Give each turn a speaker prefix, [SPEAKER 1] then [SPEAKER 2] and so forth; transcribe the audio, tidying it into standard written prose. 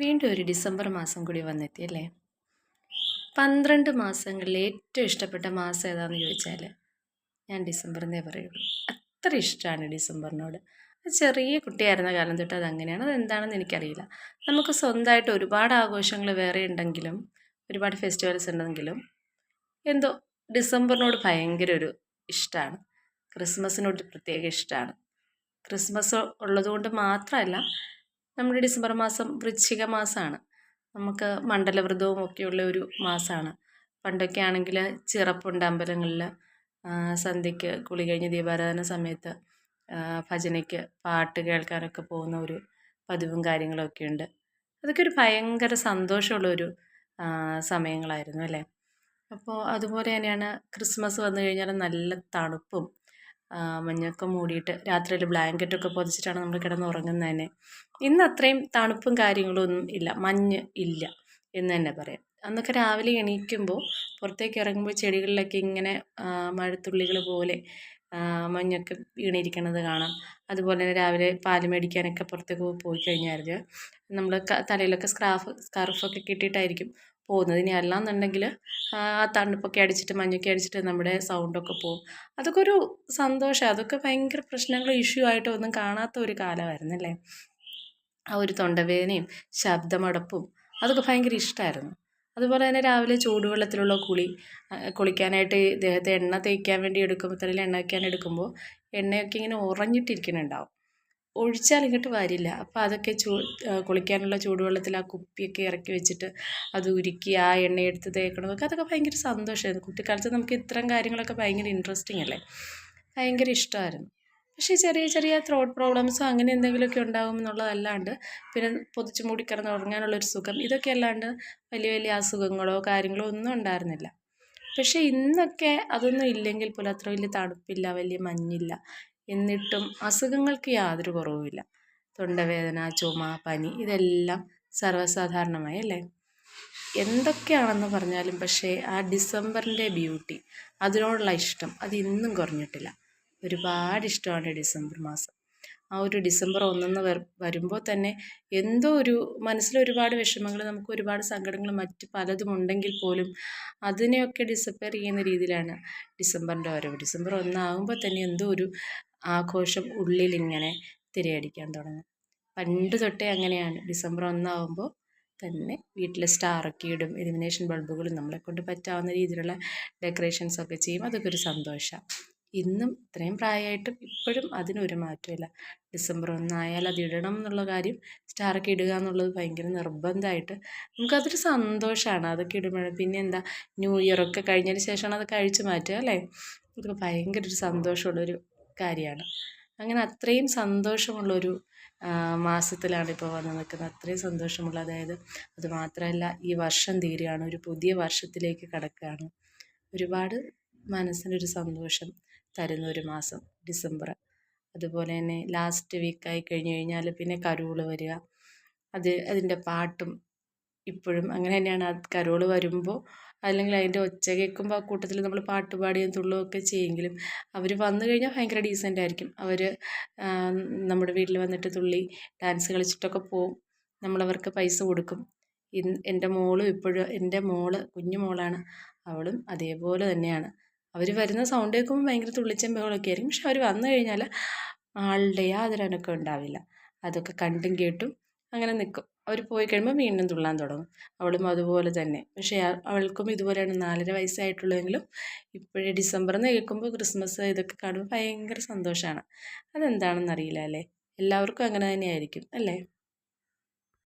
[SPEAKER 1] വീണ്ടും ഒരു ഡിസംബർ മാസം കൂടി വന്നെത്തി അല്ലേ? 12 മാസങ്ങളിൽ ഏറ്റവും ഇഷ്ടപ്പെട്ട മാസം ഏതാണെന്ന് ചോദിച്ചാൽ ഞാൻ ഡിസംബർ എന്നേ പറയുള്ളൂ. അത്ര ഇഷ്ടമാണ് ഡിസംബറിനോട്. ചെറിയ കുട്ടിയായിരുന്ന കാലം തൊട്ട് അതങ്ങനെയാണ്. അതെന്താണെന്ന് എനിക്കറിയില്ല. നമുക്ക് സ്വന്തമായിട്ട് ഒരുപാട് ആഘോഷങ്ങൾ വേറെ ഉണ്ടെങ്കിലും ഒരുപാട് ഫെസ്റ്റിവൽസ് ഉണ്ടെങ്കിലും എന്തോ ഡിസംബറിനോട് ഭയങ്കര ഒരു ഇഷ്ടമാണ്. ക്രിസ്മസിനോട് പ്രത്യേക ഇഷ്ടമാണ്. ക്രിസ്മസ് ഉള്ളതുകൊണ്ട് മാത്രമല്ല, നമ്മുടെ ഡിസംബർ മാസം വൃശ്ചിക മാസമാണ്. നമുക്ക് മണ്ഡലവ്രതവും ഒക്കെയുള്ള ഒരു മാസമാണ്. പണ്ടൊക്കെ ആണെങ്കിൽ ചിറപ്പുണ്ട് അമ്പലങ്ങളിൽ. സന്ധ്യയ്ക്ക് കുളി കഴിഞ്ഞ് ദീപാരാധന സമയത്ത് ഭജനയ്ക്ക് പാട്ട് കേൾക്കാനൊക്കെ പോകുന്ന ഒരു പതിവും കാര്യങ്ങളൊക്കെ ഉണ്ട്. അതൊക്കെ ഒരു ഭയങ്കര സന്തോഷമുള്ളൊരു സമയങ്ങളായിരുന്നു അല്ലേ? അപ്പോൾ അതുപോലെ തന്നെയാണ് ക്രിസ്മസ് വന്നു കഴിഞ്ഞാൽ നല്ല തണുപ്പും മഞ്ഞൊക്കെ മൂടിയിട്ട് രാത്രിയിൽ ബ്ലാങ്കറ്റൊക്കെ പൊതിച്ചിട്ടാണ് നമ്മൾ കിടന്നുറങ്ങുന്നത് തന്നെ. ഇന്ന് അത്രയും തണുപ്പും കാര്യങ്ങളും ഒന്നും ഇല്ല, മഞ്ഞ് ഇല്ല എന്ന് തന്നെ പറയാം. അന്നൊക്കെ രാവിലെ എണീക്കുമ്പോൾ പുറത്തേക്ക് ഇറങ്ങുമ്പോൾ ചെടികളിലൊക്കെ ഇങ്ങനെ മഴത്തുള്ളികൾ പോലെ മഞ്ഞൊക്കെ വീണിരിക്കുന്നത് കാണാം. അതുപോലെ തന്നെ രാവിലെ പാല് മേടിക്കാനൊക്കെ പുറത്തേക്ക് പോയി കഴിഞ്ഞാൽ നമ്മൾ തലയിലൊക്കെ സ്കാർഫൊക്കെ കെട്ടിയിട്ടായിരിക്കും പോകുന്നത്. ഇനി അല്ലാന്നുണ്ടെങ്കിൽ ആ തണുപ്പൊക്കെ അടിച്ചിട്ട് മഞ്ഞൊക്കെ അടിച്ചിട്ട് നമ്മുടെ സൗണ്ടൊക്കെ പോകും. അതൊക്കെ ഒരു സന്തോഷം. അതൊക്കെ ഭയങ്കര പ്രശ്നങ്ങളും ഇഷ്യൂ ആയിട്ടോ ഒന്നും കാണാത്ത ഒരു കാലമായിരുന്നു അല്ലേ? ആ ഒരു തൊണ്ടവേദനയും ശബ്ദമടപ്പും അതൊക്കെ ഭയങ്കര ഇഷ്ടമായിരുന്നു. അതുപോലെ തന്നെ രാവിലെ ചൂടുവെള്ളത്തിലുള്ള കുളിക്കാനായിട്ട് ദേഹത്തെ എണ്ണ തേക്കാൻ വേണ്ടി എടുക്കുമ്പോൾ, തലയിൽ എണ്ണ വയ്ക്കാൻ എടുക്കുമ്പോൾ എണ്ണയൊക്കെ ഇങ്ങനെ ഉറഞ്ഞിട്ടിരിക്കുന്നുണ്ടാവും. ഒഴിച്ചാൽ ഇങ്ങോട്ട് വരില്ല. അപ്പോൾ അതൊക്കെ കുളിക്കാനുള്ള ചൂടുവെള്ളത്തിൽ ആ കുപ്പിയൊക്കെ ഇറക്കി വെച്ചിട്ട് അത് ഉരുക്കി ആ എണ്ണയെടുത്ത് തേക്കണതൊക്കെ അതൊക്കെ ഭയങ്കര സന്തോഷമായിരുന്നു. കുട്ടിക്കാലത്ത് നമുക്ക് ഇത്തരം കാര്യങ്ങളൊക്കെ ഭയങ്കര ഇൻട്രസ്റ്റിംഗ് അല്ലേ? ഭയങ്കര ഇഷ്ടമായിരുന്നു. പക്ഷേ ചെറിയ ചെറിയ ത്രോട്ട് പ്രോബ്ലംസോ അങ്ങനെ എന്തെങ്കിലുമൊക്കെ ഉണ്ടാകും എന്നുള്ളതല്ലാണ്ട്, പിന്നെ പൊതിച്ച് മൂടി കിടന്ന് ഉറങ്ങാനുള്ളൊരു സുഖം, ഇതൊക്കെ അല്ലാണ്ട് വലിയ വലിയ അസുഖങ്ങളോ കാര്യങ്ങളോ ഒന്നും ഉണ്ടായിരുന്നില്ല. പക്ഷേ ഇന്നൊക്കെ അതൊന്നും ഇല്ലെങ്കിൽ പോലും അത്ര വലിയ തണുപ്പില്ല, വലിയ മഞ്ഞില്ല, എന്നിട്ടും അസുഖങ്ങൾക്ക് യാതൊരു കുറവുമില്ല. തൊണ്ടവേദന, ചുമ, പനി ഇതെല്ലാം സർവ്വസാധാരണമായി അല്ലേ? എന്തൊക്കെയാണെന്ന് പറഞ്ഞാലും പക്ഷേ ആ ഡിസംബറിൻ്റെ ബ്യൂട്ടി, അതിനോടുള്ള ഇഷ്ടം അത് ഇന്നും കുറഞ്ഞിട്ടില്ല. ഒരുപാട് ഇഷ്ടമാണ് ഡിസംബർ മാസം. ആ ഒരു ഡിസംബർ 1 വരുമ്പോൾ തന്നെ എന്തോ ഒരു മനസ്സിലൊരുപാട് വിഷമങ്ങൾ, നമുക്ക് ഒരുപാട് സങ്കടങ്ങൾ മറ്റ് പലതും ഉണ്ടെങ്കിൽ പോലും അതിനെയൊക്കെ ഡിസപ്പയർ ചെയ്യുന്ന രീതിയിലാണ് ഡിസംബറിൻ്റെ വരവ്. ഡിസംബർ 1 ആകുമ്പോൾ തന്നെ എന്തോ ഒരു ആഘോഷം ഉള്ളിലിങ്ങനെ തിരയടിക്കാൻ തുടങ്ങും. പണ്ട് തൊട്ടേ അങ്ങനെയാണ്. ഡിസംബർ 1 ആകുമ്പോൾ തന്നെ വീട്ടിൽ സ്റ്റാറൊക്കെ ഇടും, ഇലുമിനേഷൻ ബൾബുകളും നമ്മളെക്കൊണ്ട് പറ്റാവുന്ന രീതിയിലുള്ള ഡെക്കറേഷൻസൊക്കെ ചെയ്യും. അതൊക്കെ ഒരു സന്തോഷമാണ്. ഇന്നും ഇത്രയും പ്രായമായിട്ടും ഇപ്പോഴും അതിനൊരു മാറ്റമില്ല. ഡിസംബർ 1 ആയാൽ അത് ഇടണം എന്നുള്ള കാര്യം, സ്റ്റാറൊക്കെ ഇടുക എന്നുള്ളത് ഭയങ്കര നിർബന്ധമായിട്ട് നമുക്കതൊരു സന്തോഷമാണ്. അതൊക്കെ ഇടുമ്പോൾ പിന്നെ എന്താ, ന്യൂ ഇയറൊക്കെ കഴിഞ്ഞതിന് ശേഷമാണ് അതൊക്കെ അഴിച്ചു മാറ്റുക അല്ലേ? അതൊക്കെ ഭയങ്കര ഒരു സന്തോഷമുള്ളൊരു കാര്യമാണ്. അങ്ങനെ അത്രയും സന്തോഷമുള്ളൊരു മാസത്തിലാണ് ഇപ്പോൾ വന്ന് നിൽക്കുന്നത്. അത്രയും സന്തോഷമുള്ള, അതായത് അത് മാത്രമല്ല ഈ വർഷം തീരുകയാണ്, ഒരു പുതിയ വർഷത്തിലേക്ക് കടക്കുകയാണ്. ഒരുപാട് മനസ്സിനൊരു സന്തോഷം തരുന്ന ഒരു മാസം ഡിസംബർ. അതുപോലെ തന്നെ ലാസ്റ്റ് വീക്കായി കഴിഞ്ഞ് കഴിഞ്ഞാൽ പിന്നെ കരോൾ വരിക, അതിൻ്റെ പാട്ടും ഇപ്പോഴും അങ്ങനെ തന്നെയാണ്. കരോൾ വരുമ്പോൾ അല്ലെങ്കിൽ അതിൻ്റെ ഒച്ച കേൾക്കുമ്പോൾ ആ കൂട്ടത്തിൽ നമ്മൾ പാട്ട് പാടുകയും തുള്ളുകയൊക്കെ ചെയ്യുമെങ്കിലും അവർ വന്നു കഴിഞ്ഞാൽ ഭയങ്കര ഡീസൻ്റ് ആയിരിക്കും. അവർ നമ്മുടെ വീട്ടിൽ വന്നിട്ട് തുള്ളി ഡാൻസ് കളിച്ചിട്ടൊക്കെ പോവും. നമ്മളവർക്ക് പൈസ കൊടുക്കും. എൻ്റെ മോളും ഇപ്പോഴും, എൻ്റെ കുഞ്ഞു മോളാണ്, അവളും അതേപോലെ തന്നെയാണ്. അവർ വരുന്ന സൗണ്ട് കേൾക്കുമ്പോൾ ഭയങ്കര തുള്ളിച്ചും ബഹളമൊക്കെ ആയിരിക്കും. പക്ഷെ അവർ വന്നു കഴിഞ്ഞാൽ ആളുടെ യാതൊരു അനക്കവും ഉണ്ടാവില്ല. അതൊക്കെ കണ്ടും കേട്ടും അങ്ങനെ നിൽക്കും. അവർ പോയി കഴിയുമ്പോൾ വീണ്ടും തുള്ളാൻ തുടങ്ങും. അവളും അതുപോലെ തന്നെ. പക്ഷേ അവൾക്കും ഇതുപോലെയാണ്, 4.5 വയസ്സായിട്ടുള്ളെങ്കിലും ഇപ്പോഴേ ഡിസംബർ എന്ന് കേൾക്കുമ്പോൾ ക്രിസ്മസ് ഇതൊക്കെ കാണുമ്പോൾ ഭയങ്കര സന്തോഷമാണ്. അതെന്താണെന്ന് അറിയില്ല അല്ലേ? എല്ലാവർക്കും അങ്ങനെ തന്നെയായിരിക്കും അല്ലേ?